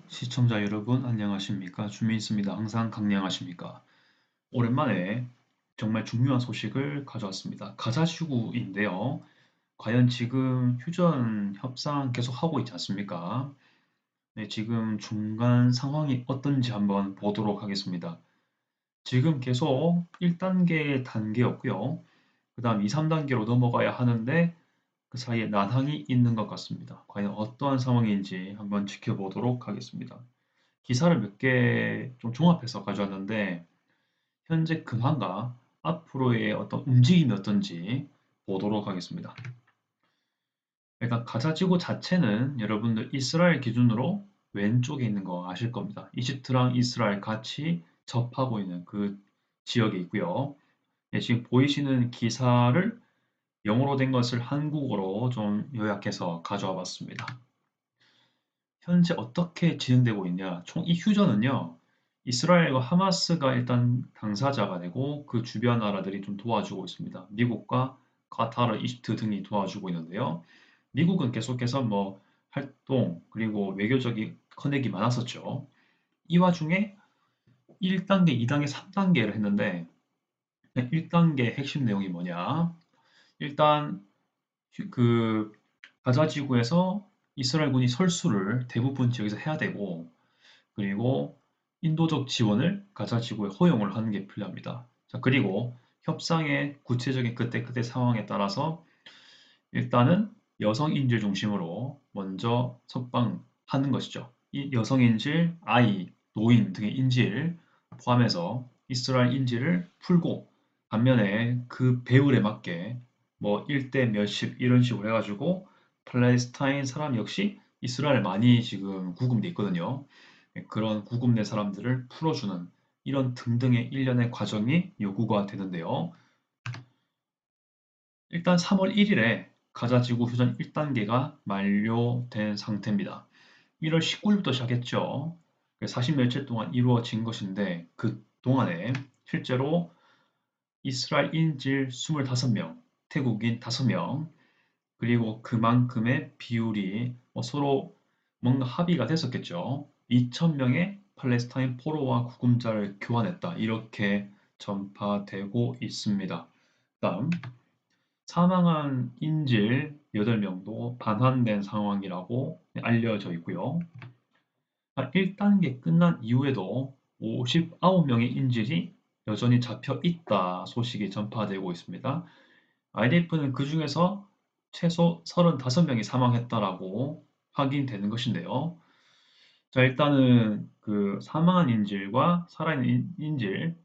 시청자 여러분 안녕하십니까? 주민수입니다. 항상 강량하십니까? 오랜만에 정말 중요한 소식을 가져왔습니다. 가자지구인데요. 과연 지금 휴전 협상 계속하고 있지 않습니까? 네, 지금 중간 상황이 어떤지 한번 보도록 하겠습니다. 지금 계속 1단계 단계였고요. 그 다음 2, 3단계로 넘어가야 하는데 그 사이에 난항이 있는 것 같습니다. 과연 어떠한 상황인지 한번 지켜보도록 하겠습니다. 기사를 몇 개 좀 종합해서 가져왔는데 현재 근황과 앞으로의 어떤 움직임이 어떤지 보도록 하겠습니다. 일단 가자지구 자체는 여러분들 이스라엘 기준으로 왼쪽에 있는 거 아실 겁니다. 이집트랑 이스라엘 같이 접하고 있는 그 지역에 있고요. 예, 지금 보이시는 기사를 영어로 된 것을 한국어로 좀 요약해서 가져와 봤습니다. 현재 어떻게 진행되고 있냐? 총 이 휴전은요, 이스라엘과 하마스가 일단 당사자가 되고 그 주변 나라들이 좀 도와주고 있습니다. 미국과 카타르, 이집트 등이 도와주고 있는데요. 미국은 계속해서 뭐 활동 그리고 외교적인 커넥이 많았었죠. 이 와중에 1단계, 2단계, 3단계를 했는데 1단계 핵심 내용이 뭐냐? 일단 그 가자 지구에서 이스라엘군이 설수를 대부분 지역에서 해야 되고 그리고 인도적 지원을 가자 지구에 허용을 하는 게 필요합니다. 자, 그리고 협상의 구체적인 그때 상황에 따라서 일단은 여성 인질 중심으로 먼저 석방하는 것이죠. 이 여성 인질, 아이, 노인 등의 인질 포함해서 이스라엘 인질을 풀고 반면에 그 배율에 맞게 뭐 1대 몇십 이런 식으로 해가지고 팔레스타인 사람 역시 이스라엘 많이 지금 구금돼 있거든요. 그런 구금된 사람들을 풀어주는 이런 등등의 일련의 과정이 요구가 되는데요. 일단 3월 1일에 가자지구 휴전 1단계가 만료된 상태입니다. 1월 19일부터 시작했죠. 40 며칠 동안 이루어진 것인데 그 동안에 실제로 이스라엘 인질 25명, 태국인 5명, 그리고 그만큼의 비율이 서로 뭔가 합의가 됐었겠죠. 2,000명의 팔레스타인 포로와 구금자를 교환했다. 이렇게 전파되고 있습니다. 다음 사망한 인질 8명도 반환된 상황이라고 알려져 있고요. 1단계 끝난 이후에도 59명의 인질이 여전히 잡혀 있다 소식이 전파되고 있습니다. IDF는 그 중에서 최소 35명이 사망했다라고 확인되는 것인데요. 자, 일단은 그 사망한 인질과 살아있는 인질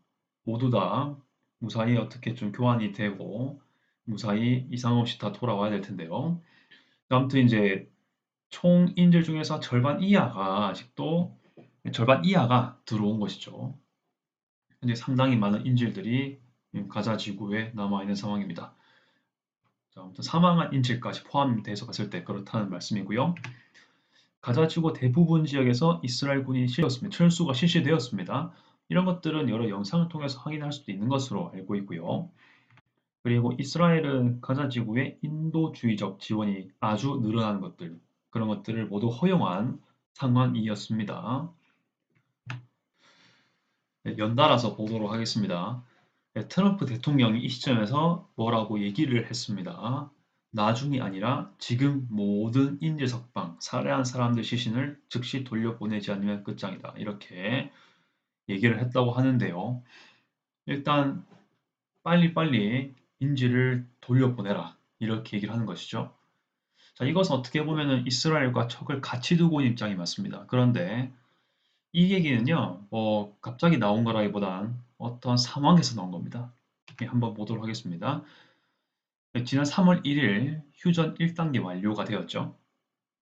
모두 다 무사히 어떻게 좀 교환이 되고 무사히 이상 없이 다 돌아와야 될 텐데요. 아무튼 이제 총 인질 중에서 절반 이하가 아직도 절반 이하가 들어온 것이죠. 현재 상당히 많은 인질들이 가자 지구에 남아 있는 상황입니다. 자, 아무튼 사망한 인질까지 포함돼서 봤을 때 그렇다는 말씀이고요. 가자 지구 대부분 지역에서 이스라엘군이 철수가 실시되었습니다. 이런 것들은 여러 영상을 통해서 확인할 수도 있는 것으로 알고 있고요. 그리고 이스라엘은 가자 지구에 인도주의적 지원이 아주 늘어나는 것들, 그런 것들을 모두 허용한 상황이었습니다. 네, 연달아서 보도록 하겠습니다. 네, 트럼프 대통령이 이 시점에서 뭐라고 얘기를 했습니다. 나중이 아니라 지금 모든 인질 석방, 살해한 사람들 시신을 즉시 돌려보내지 않으면 끝장이다. 이렇게 얘기를 했다고 하는데요. 일단 빨리빨리 인질을 돌려보내라. 이렇게 얘기를 하는 것이죠. 자, 이것은 어떻게 보면은 이스라엘과 척을 같이 두고 있는 입장이 맞습니다. 그런데 이 얘기는요, 갑자기 나온 거라기보단 어떤 상황에서 나온 겁니다. 한번 보도록 하겠습니다. 지난 3월 1일 휴전 1단계 완료가 되었죠.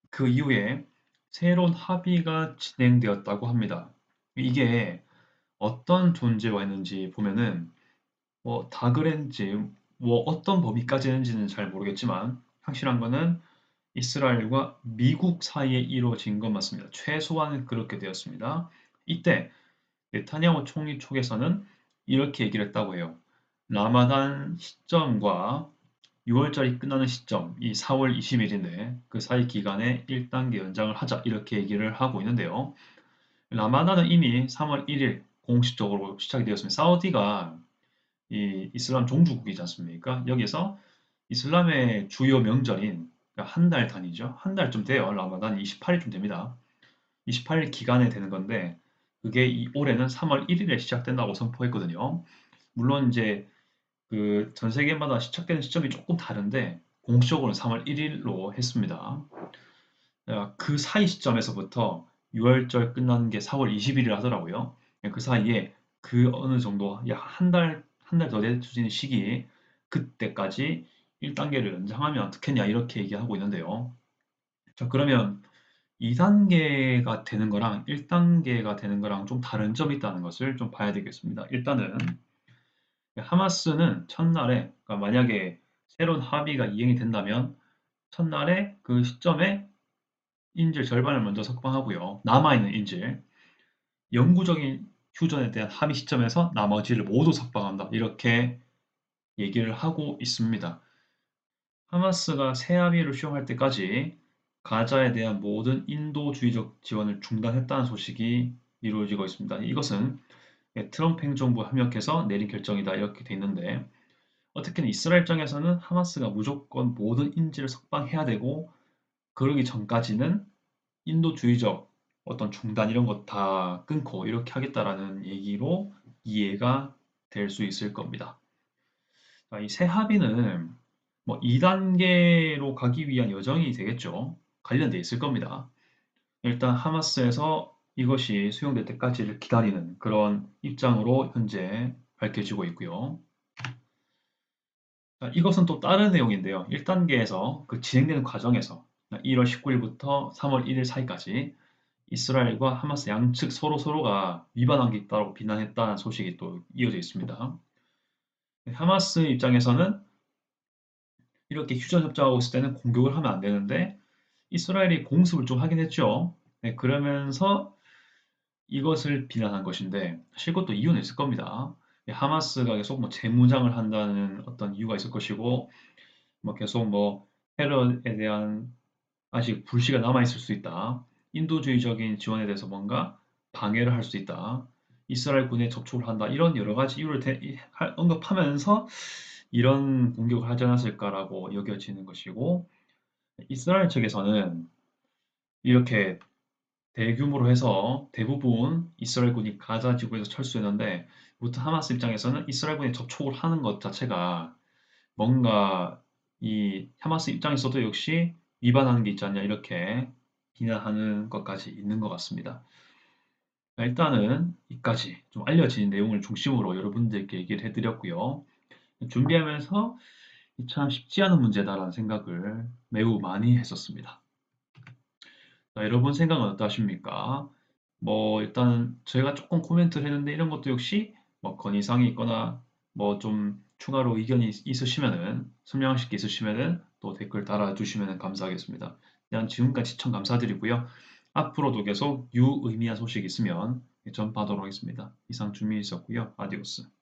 그 이후에 새로운 합의가 진행되었다고 합니다. 이게 어떤 존재와 있는지 보면은 다 그랬는지 어떤 범위까지 했는지는 잘 모르겠지만 확실한 거는 이스라엘과 미국 사이에 이루어진 것 맞습니다. 최소한 그렇게 되었습니다. 이때 네타냐후 총리 쪽에서는 이렇게 얘기를 했다고 해요. 라마단 시점과 6월절이 끝나는 시점, 이 4월 20일인데 그 사이 기간에 1단계 연장을 하자 이렇게 얘기를 하고 있는데요. 라마단은 이미 3월 1일 공식적으로 시작이 되었습니다. 사우디가 이 이슬람 종주국이지 않습니까? 여기서 이슬람의 주요 명절인 그러니까 한 달 단위죠. 한 달쯤 돼요. 라마단이 28일쯤 됩니다. 28일 기간에 되는 건데 그게 올해는 3월 1일에 시작된다고 선포했거든요. 물론 이제 그 전 세계마다 시작되는 시점이 조금 다른데 공식적으로는 3월 1일로 했습니다. 그 사이 시점에서부터 6월절 끝나는 게 4월 20일이라 하더라고요. 그 사이에 그 어느 정도 약 한 달 더 될 수있는 시기에 그때까지 1단계를 연장하면 어떻겠냐 이렇게 얘기하고 있는데요. 자, 그러면 2단계가 되는 거랑 1단계가 되는 거랑 좀 다른 점이 있다는 것을 좀 봐야 되겠습니다. 일단은 하마스는 첫날에 그러니까 만약에 새로운 합의가 이행이 된다면 첫날에 그 시점에 인질 절반을 먼저 석방하고요. 남아있는 인질, 영구적인 휴전에 대한 합의 시점에서 나머지를 모두 석방한다. 이렇게 얘기를 하고 있습니다. 하마스가 새 합의를 수용할 때까지 가자에 대한 모든 인도주의적 지원을 중단했다는 소식이 이루어지고 있습니다. 이것은 트럼프 행정부 협력해서 내린 결정이다 이렇게 돼 있는데 어떻게든 이스라엘 입장에서는 하마스가 무조건 모든 인질을 석방해야 되고 그러기 전까지는 인도주의적 어떤 중단 이런 것 다 끊고 이렇게 하겠다라는 얘기로 이해가 될 수 있을 겁니다. 이 새 합의는 뭐 2단계로 가기 위한 여정이 되겠죠. 관련돼 있을 겁니다. 일단 하마스에서 이것이 수용될 때까지를 기다리는 그런 입장으로 현재 밝혀지고 있고요. 이것은 또 다른 내용인데요. 1단계에서 그 진행되는 과정에서 1월 19일부터 3월 1일 사이까지 이스라엘과 하마스 양측 서로가 위반한 게 있다고 비난했다는 소식이 또 이어져 있습니다. 하마스 입장에서는 이렇게 휴전 협정하고 있을 때는 공격을 하면 안 되는데 이스라엘이 공습을 좀 하긴 했죠. 네, 그러면서 이것을 비난한 것인데 사실 그것도 이유는 있을 겁니다. 하마스가 계속 뭐 재무장을 한다는 어떤 이유가 있을 것이고 뭐 계속 뭐 테러에 대한 아직 불씨가 남아 있을 수 있다. 인도주의적인 지원에 대해서 뭔가 방해를 할 수 있다. 이스라엘 군에 접촉을 한다. 이런 여러 가지 이유를 언급하면서 이런 공격을 하지 않았을까라고 여겨지는 것이고 이스라엘 측에서는 이렇게 대규모로 해서 대부분 이스라엘 군이 가자 지구에서 철수했는데 부터 하마스 입장에서는 이스라엘 군에 접촉을 하는 것 자체가 뭔가 이 하마스 입장에서도 역시 위반하는 게 있지 않냐 이렇게 비난하는 것까지 있는 것 같습니다. 일단은 이까지 좀 알려진 내용을 중심으로 여러분들께 얘기를 해드렸고요. 준비하면서 참 쉽지 않은 문제다라는 생각을 매우 많이 했었습니다. 자, 여러분 생각은 어떠십니까? 뭐 일단 저희가 조금 코멘트를 했는데 이런 것도 역시 뭐 건의사항이 있거나 뭐 좀 추가로 의견이 있으시면은 설명하실 게 있으시면은 또 댓글 달아주시면 감사하겠습니다. 일단 지금까지 시청 감사드리고요. 앞으로도 계속 유의미한 소식 있으면 전파하도록 하겠습니다. 이상 준비 있었고요. 아디오스.